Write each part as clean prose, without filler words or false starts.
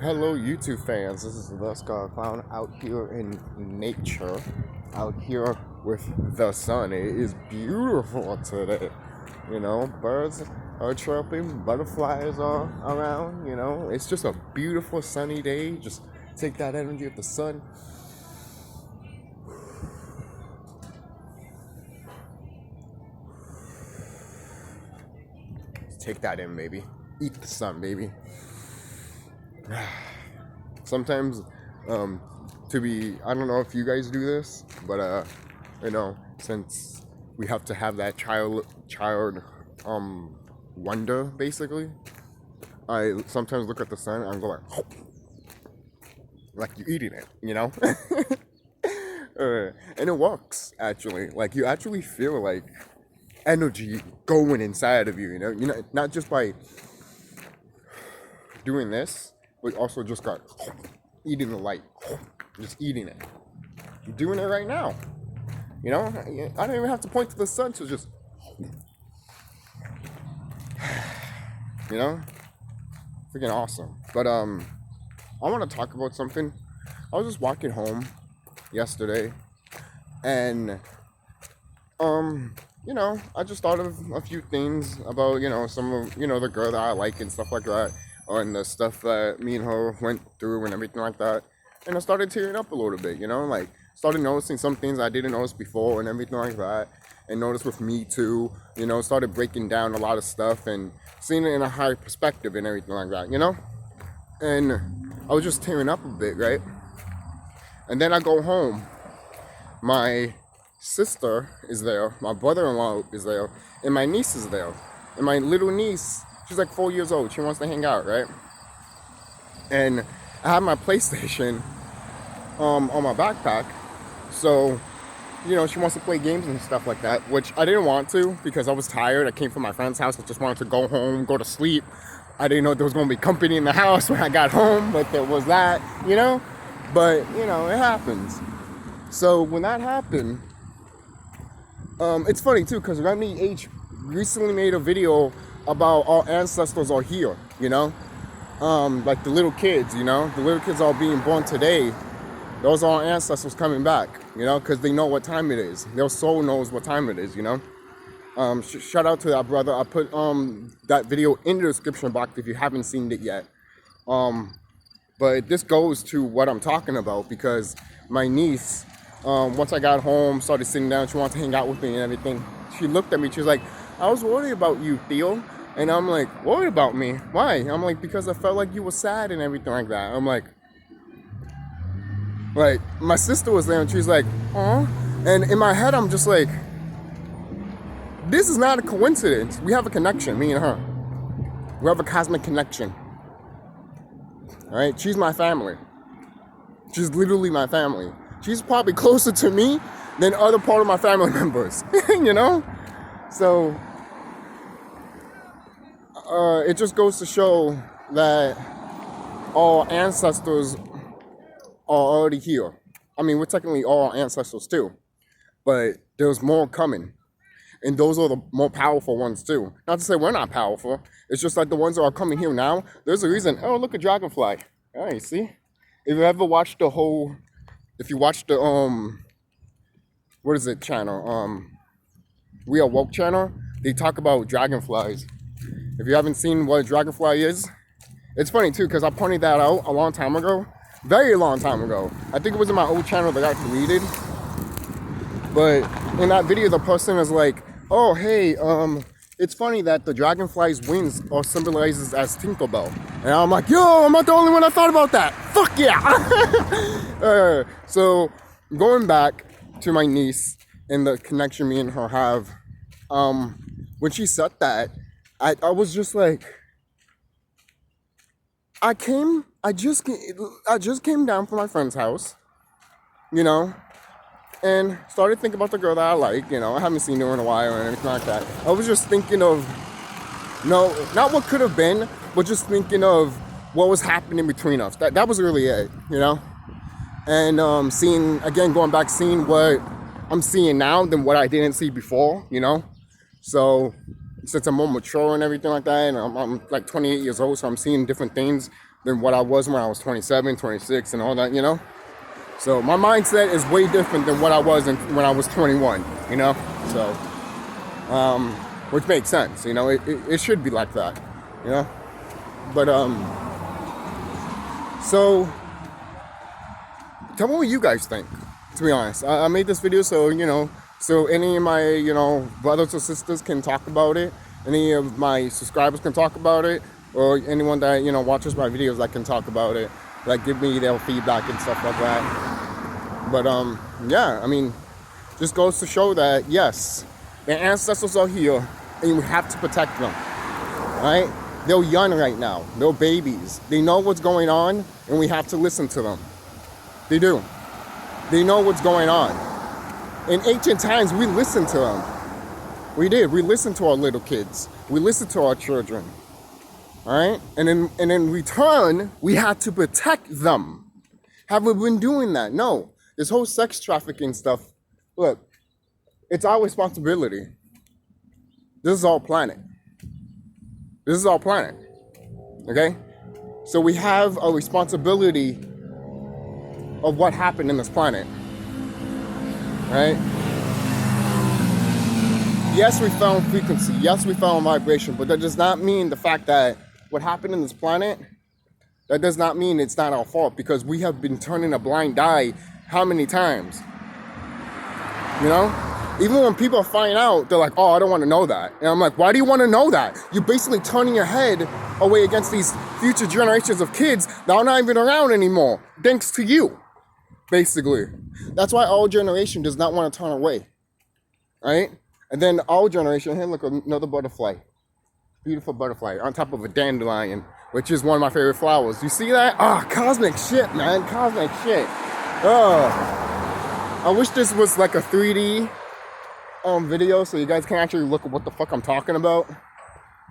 Hello YouTube fans, this is TheSkullKlown out here in nature, out here with the sun. It is beautiful today, birds are chirping, butterflies are around, it's just a beautiful sunny day. Just take that energy of the sun. Take that in, baby. Eat the sun, baby. Sometimes, I don't know if you guys do this, but since we have to have that child wonder, basically, I sometimes look at the sun and go like you're eating it, and it works actually. Like you actually feel like energy going inside of you, not just by doing this, but also just got eating the light, just eating it. I'm doing it right now. I don't even have to point to the sun to just, freaking awesome. But I want to talk about something. I was just walking home yesterday, and I just thought of a few things about some of the girl that I like and stuff like that, and the stuff that me and her went through and everything like that. And I started tearing up a little bit, like started noticing some things I didn't notice before and everything like that. And noticed with me too, started breaking down a lot of stuff and seeing it in a higher perspective and everything like that, And I was just tearing up a bit, right? And then I go home. My sister is there, my brother-in-law is there, and my niece is there. And my little niece, she's like 4 years old. She wants to hang out, right? And I have my PlayStation on my backpack. So, she wants to play games and stuff like that, which I didn't want to because I was tired. I came from my friend's house. I just wanted to go home, go to sleep. I didn't know there was going to be company in the house when I got home, but there was that, But, it happens. So when that happened, it's funny too, because Remake H recently made a video about our ancestors are here, like the little kids, the little kids are being born today. Those are our ancestors coming back, because they know what time it is. Their soul knows what time it is, Shout out to that brother. I put that video in the description box if you haven't seen it yet. But this goes to what I'm talking about, because my niece, once I got home, started sitting down, she wanted to hang out with me and everything. She looked at me, she was like, I was worried about you, Theo. And I'm like, worried about me? Why? I'm like, because I felt like you were sad and everything like that. I'm like, my sister was there and she's like, huh? And in my head, I'm just like, this is not a coincidence. We have a connection, me and her. We have a cosmic connection. All right? She's my family. She's literally my family. She's probably closer to me than other part of my family members, So, it just goes to show that all ancestors are already here. I mean, we're technically all ancestors too, but there's more coming. And those are the more powerful ones too. Not to say we're not powerful. It's just like the ones that are coming here now. There's a reason. Oh, look, a dragonfly. Oh, you see? If you ever watched if you watch the, what is it channel? We Are Woke channel, they talk about dragonflies. If you haven't seen what a dragonfly is, it's funny too, because I pointed that out a long time ago. Very long time ago. I think it was in my old channel that got deleted. But in that video, the person is like, oh, hey, it's funny that the dragonfly's wings are symbolizes as Tinkerbell. And I'm like, yo, I'm not the only one that thought about that. Fuck yeah. So going back to my niece and the connection me and her have, when she said that, I was just like, I just came down from my friend's house, and started thinking about the girl that I like, I haven't seen her in a while or anything like that. I was just thinking of, no, not what could have been, but just thinking of what was happening between us. That was really it, And going back, seeing what I'm seeing now than what I didn't see before, So since I'm more mature and everything like that, and I'm like 28 years old, so I'm seeing different things than what I was when I was 27, 26, and all that, you know? So my mindset is way different than what I was when I was 21, you know? So, which makes sense, you know? It should be like that, you know? But, so, tell me what you guys think, to be honest. I made this video so, you know, so any of my, you know, brothers or sisters can talk about it. Any of my subscribers can talk about it. Or anyone that, you know, watches my videos that can talk about it. Like, give me their feedback and stuff like that. But, yeah, I mean, just goes to show that, yes, their ancestors are here, and you have to protect them, right? They're young right now. They're babies. They know what's going on, and we have to listen to them. They do. They know what's going on. In ancient times, we listened to them. We did. We listened to our little kids. We listened to our children. All right? And in return, we had to protect them. Have we been doing that? No. This whole sex trafficking stuff, look, it's our responsibility. This is our planet. This is our planet. Okay? So we have a responsibility of what happened in this planet. Right? Yes, we found frequency. Yes, we found vibration. But that does not mean the fact that what happened in this planet, that does not mean it's not our fault, because we have been turning a blind eye how many times? You know? Even when people find out, they're like, oh, I don't want to know that. And I'm like, why do you want to know that? You're basically turning your head away against these future generations of kids that are not even around anymore, thanks to you, basically. That's why our generation does not want to turn away, right? And then our generation, hey, look, another butterfly. Beautiful butterfly on top of a dandelion, which is one of my favorite flowers. You see that? Ah, cosmic shit, man. Cosmic shit. Oh, I wish this was like a 3D video so you guys can actually look at what the fuck I'm talking about.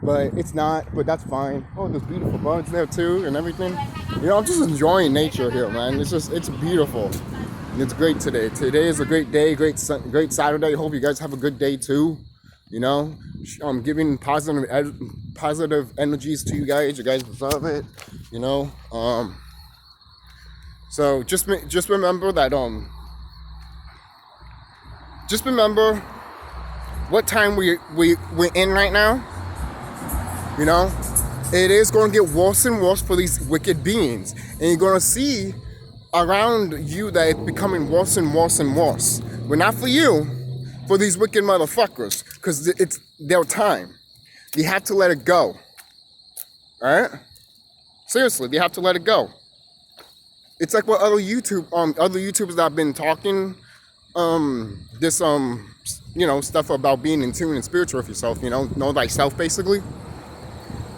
But it's not, but that's fine. Oh, there's beautiful birds there too and everything. You know, I'm just enjoying nature here, man. It's beautiful. And it's great today. Today is a great day, great Saturday. Hope you guys have a good day too. You know, I'm giving positive energies to you guys. You guys deserve it. You know, so just remember that just remember what time we're in right now. You know, it is going to get worse and worse for these wicked beings, and you're going to see around you that it's becoming worse and worse and worse. But not for you, for these wicked motherfuckers, because it's their time. You have to let it go. All right? Seriously, you have to let it go. It's like what other YouTubers that have been talking, this you know, stuff about being in tune and spiritual with yourself. You know thyself, basically.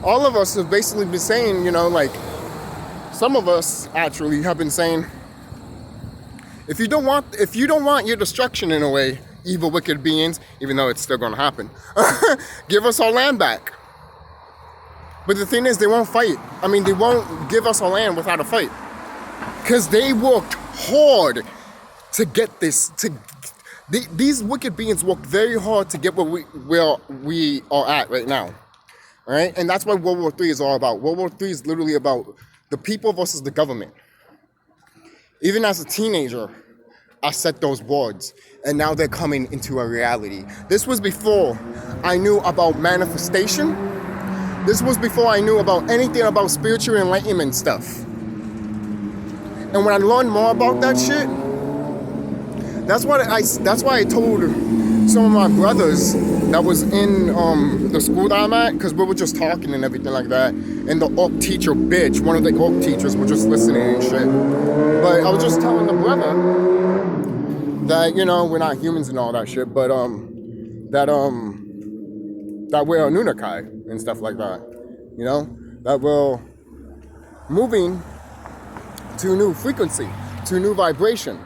All of us have basically been saying, you know, like, some of us actually have been saying, if you don't want your destruction in a way, evil, wicked beings, even though it's still going to happen, give us our land back. But the thing is, they won't fight. I mean, they won't give us our land without a fight. Because they worked hard to get this. These wicked beings worked very hard to get where we are at right now. All right? And that's what World War III is all about. World War III is literally about the people versus the government. Even as a teenager, I said those words, and now they're coming into a reality. This was before I knew about manifestation. This was before I knew about anything about spiritual enlightenment stuff. And when I learned more about that shit, that's why I told some of my brothers that was in the school that I'm at, because we were just talking and everything like that, and the orc teacher bitch, one of the orc teachers, were just listening and shit. But I was just telling the brother that, you know, we're not humans and all that shit, but that we're Anunnaki and stuff like that, you know, that we're moving to a new frequency, to a new vibration,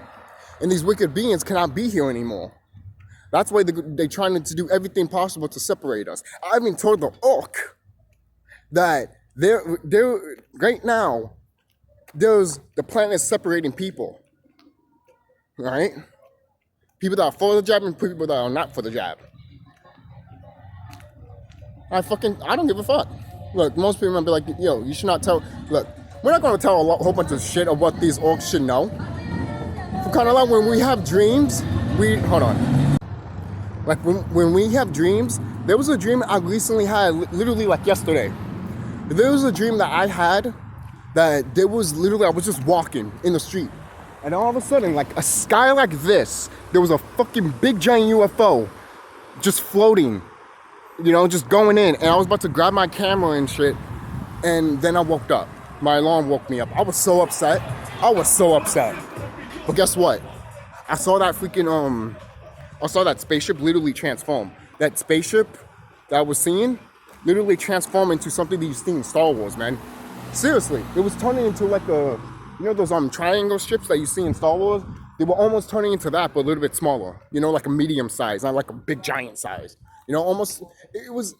and these wicked beings cannot be here anymore. That's why they're trying to do everything possible to separate us. I even told the orc that they're right now, the planet is separating people, right? People that are for the jab and people that are not for the jab. I don't give a fuck. Look, most people might be like, yo, you should not tell, look, we're not gonna tell a whole bunch of shit of what these orcs should know. For kind of like when we have dreams, hold on. Like when we have dreams, there was a dream I recently had, literally like yesterday. There was a dream that I had that there was literally, I was just walking in the street. And all of a sudden, like a sky like this, there was a fucking big giant UFO just floating, you know, just going in. And I was about to grab my camera and shit. And then I woke up. My alarm woke me up. I was so upset. But guess what? I saw that freaking, I saw that spaceship literally transform. That spaceship that I was seeing literally transformed into something that you see in Star Wars, man. Seriously, it was turning into like a, you know those triangle ships that you see in Star Wars? They were almost turning into that, but a little bit smaller. You know, like a medium size, not like a big giant size. You know, almost, it was,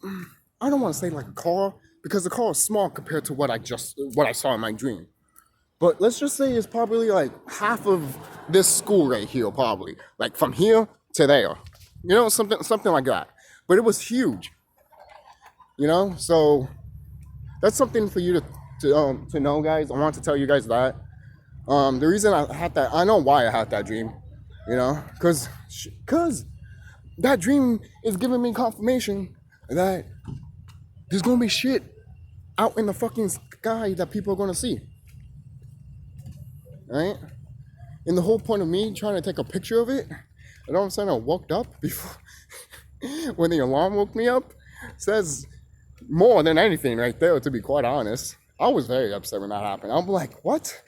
I don't want to say like a car, because the car is small compared to what I saw in my dream. But let's just say it's probably like half of this school right here, probably. Like from here to there. You know, something like that. But it was huge. You know, so that's something for you to know, guys. I want to tell you guys that. The reason I had that, I know why I had that dream, you know, because that dream is giving me confirmation that there's going to be shit out in the fucking sky that people are going to see, right? And the whole point of me trying to take a picture of it, and all of a sudden I woke up before, when the alarm woke me up, says more than anything right there, to be quite honest. I was very upset when that happened. I'm like, what?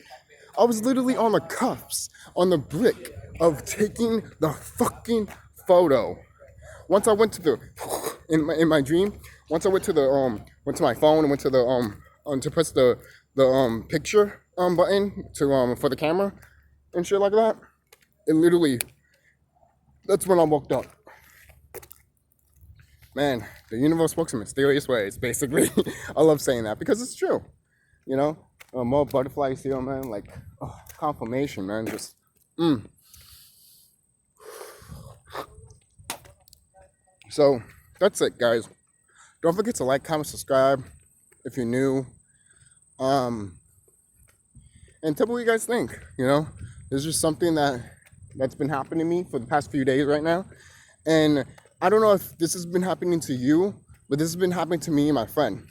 I was literally on the cuffs, on the brick of taking the fucking photo. Once I went to the, in my dream, once I went to the, went to my phone and went to the, to press the picture, button to, for the camera and shit like that, it literally, that's when I woke up. Man, the universe works in mysterious ways, basically. I love saying that because it's true. You know, more butterflies here, man. Like, oh, confirmation, man. Just, So, that's it, guys. Don't forget to like, comment, subscribe if you're new. And tell me what you guys think. You know, it's just something that's been happening to me for the past few days right now. And I don't know if this has been happening to you, but this has been happening to me and my friend.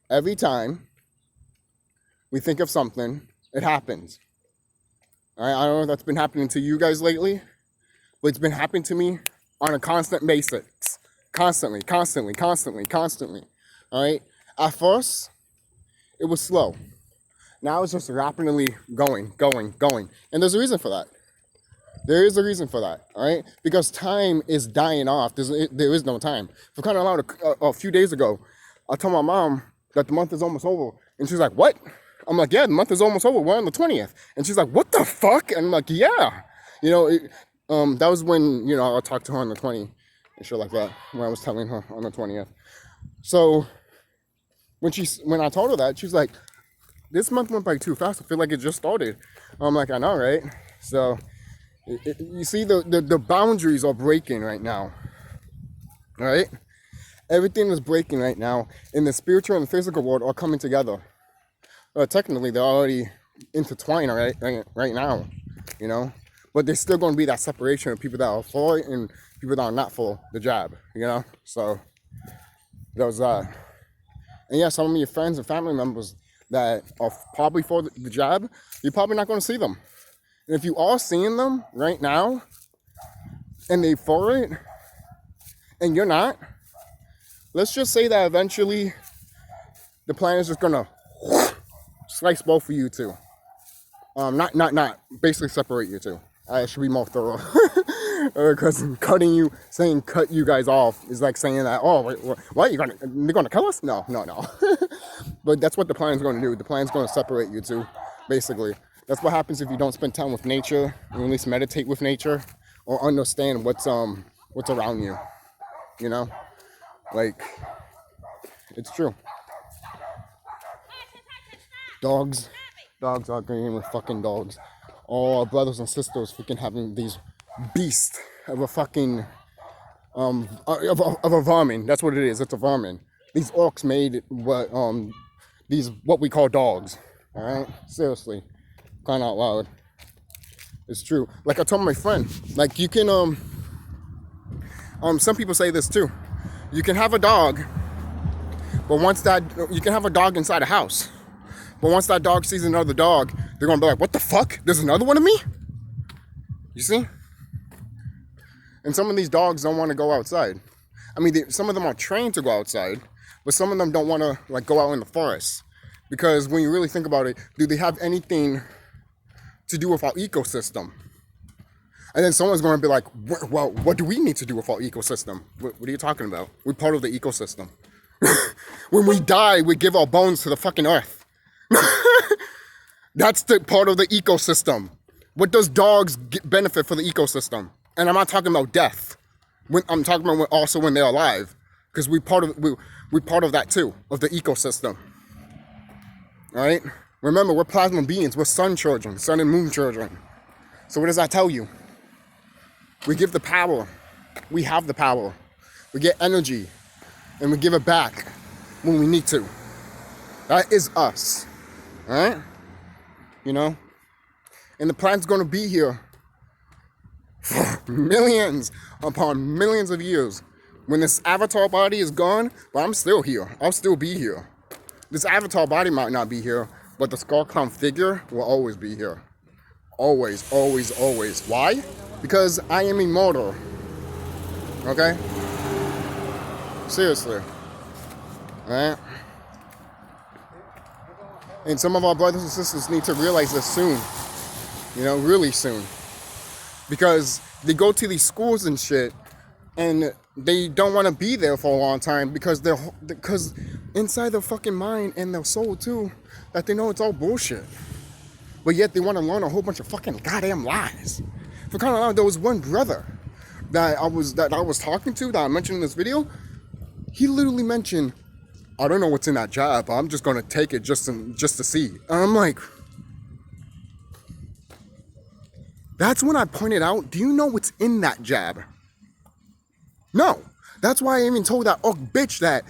Every time we think of something, it happens. All right? I don't know if that's been happening to you guys lately, but it's been happening to me on a constant basis. Constantly. All right? At first, it was slow. Now it's just rapidly going. And there's a reason for that. There is a reason for that, all right? Because time is dying off. There is no time. For kind of loud, a few days ago, I told my mom that the month is almost over. And she's like, what? I'm like, yeah, the month is almost over. We're on the 20th. And she's like, what the fuck? And I'm like, yeah. You know, that was when, you know, I talked to her on the 20th and shit like that, when I was telling her on the 20th. So when I told her that, she's like, this month went by too fast. I feel like it just started. I'm like, I know, right? So you see, the boundaries are breaking right now, all right? Everything is breaking right now, and the spiritual and the physical world are coming together. Technically, they're already intertwined right now, you know? But there's still going to be that separation of people that are for it and people that are not for the jab, you know? So, that was that. And yeah, some of your friends and family members that are probably for the jab, you're probably not going to see them. And if you are seeing them right now, and they for it, and you're not, let's just say that eventually the plan is just going to slice both of you two. Not basically separate you two. I should be more thorough. Because cutting you, saying cut you guys off is like saying that, oh, wait, what, they're gonna kill us? No. But that's what the plan is going to do. The plan is going to separate you two, basically. That's what happens if you don't spend time with nature, or at least meditate with nature, or understand what's around you. You know, like, it's true. Dogs are agreeing with fucking dogs. All our brothers and sisters freaking having these beasts of a fucking of a vermin. That's what it is. It's a vermin. These orcs made what we call dogs. Alright? Seriously. Crying out loud. It's true. Like I told my friend, like you can some people say this too. You can have a dog, but once that you can have a dog inside a house. But once that dog sees another dog, they're gonna be like, what the fuck? There's another one of me? You see? And some of these dogs don't want to go outside. I mean, some of them are trained to go outside, but some of them don't want to like go out in the forest. Because when you really think about it, do they have anything to do with our ecosystem? And then someone's going to be like, well, what do we need to do with our ecosystem? What are you talking about? We're part of the ecosystem. When we die, we give our bones to the fucking earth. That's the part of the ecosystem. What does dogs benefit for the ecosystem? And I'm not talking about death. I'm talking about also when they're alive. Because we're part of that too, of the ecosystem. Alright? Remember, we're plasma beings. We're sun children, sun and moon children. So what does that tell you? We give the power. We have the power. We get energy. And we give it back when we need to. That is us. Alright? You know? And the planet's going to be here for millions upon millions of years. When this avatar body is gone, but I'm still here. I'll still be here. This avatar body might not be here, but the SkullKlown figure will always be here. Always, always, always. Why? Because I am immortal. Okay? Seriously. Alright? And some of our brothers and sisters need to realize this soon. You know, really soon. Because they go to these schools and shit, and they don't want to be there for a long time because inside their fucking mind and their soul too, that they know it's all bullshit. But yet they want to learn a whole bunch of fucking goddamn lies. For kind of loud, there was one brother that I was talking to that I mentioned in this video. He literally mentioned, I don't know what's in that jab, but I'm just gonna take it just to see. And I'm like, that's when I pointed out, do you know what's in that jab? No. That's why I even told that bitch that,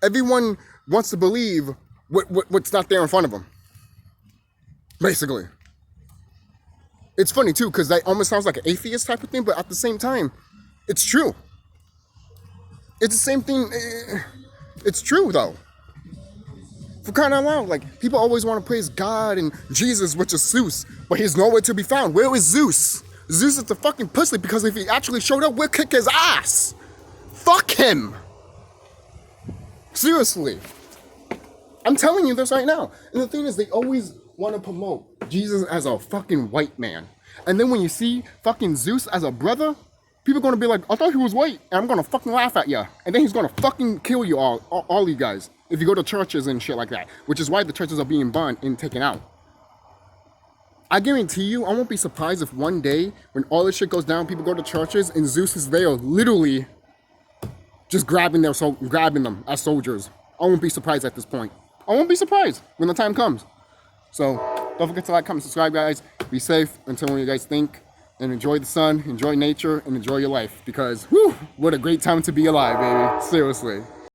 everyone wants to believe what's not there in front of them. Basically. It's funny too, because that almost sounds like an atheist type of thing, but at the same time, it's true. It's the same thing. It's true though. For crying out loud, like, people always want to praise God and Jesus, which is Zeus, but he's nowhere to be found. Where is Zeus? Zeus is the fucking pussy, because if he actually showed up, we'll kick his ass. Fuck him. Seriously. I'm telling you this right now. And the thing is, they always want to promote Jesus as a fucking white man. And then when you see fucking Zeus as a brother, people are going to be like, I thought he was white, and I'm going to fucking laugh at you. And then he's going to fucking kill you all you guys. If you go to churches and shit like that. Which is why the churches are being burned and taken out. I guarantee you, I won't be surprised if one day, when all this shit goes down, people go to churches and Zeus is there literally just grabbing them as soldiers. I won't be surprised at this point. I won't be surprised when the time comes. So, don't forget to like, comment, subscribe, guys. Be safe until when you guys think. And enjoy the sun, enjoy nature, and enjoy your life. Because, whew, what a great time to be alive, baby. Seriously.